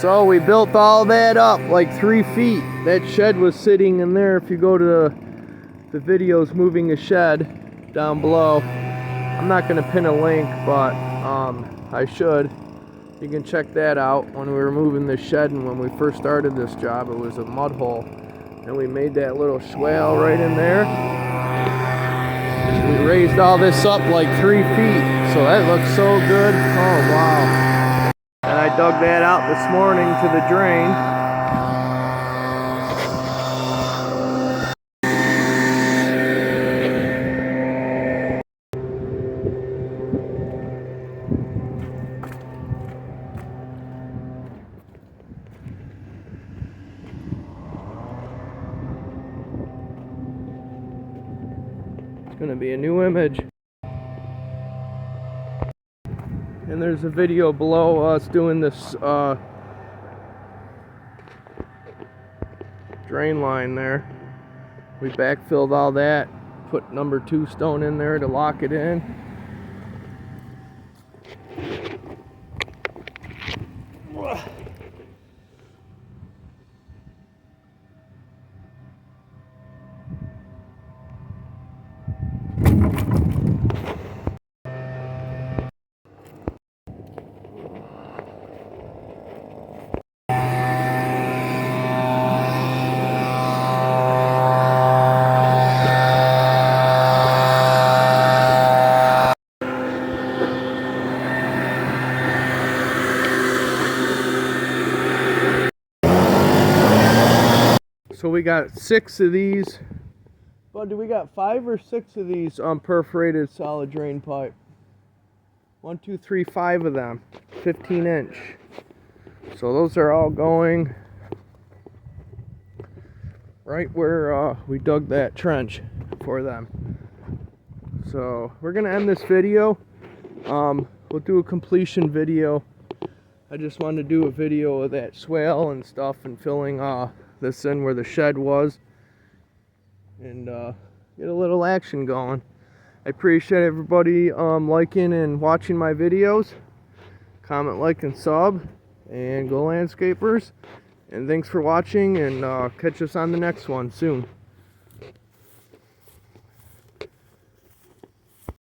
So we built all that up like 3 feet. That shed was sitting in there. If you go to the videos moving a shed down below, I'm not going to pin a link, but I should. You can check that out. When we were moving the shed and when we first started this job, it was a mud hole. And we made that little swale right in there. We raised all this up like 3 feet. So that looks so good. Oh, wow. And I dug that out this morning to the drain. It's gonna be a new image. And there's a video below us doing this drain line there. We backfilled all that, put number 2 stone in there to lock it in. So we got 6 of these. Bud, do we got 5 or 6 of these perforated solid drain pipe? 1, 2, 3, 5 of them, 15-inch. So those are all going right where we dug that trench for them. So we're gonna end this video. We'll do a completion video. I just wanted to do a video of that swale and stuff and filling this in where the shed was, and get a little action going. I appreciate everybody liking and watching my videos. Comment, like, and sub, and go landscapers. And thanks for watching, and catch us on the next one soon.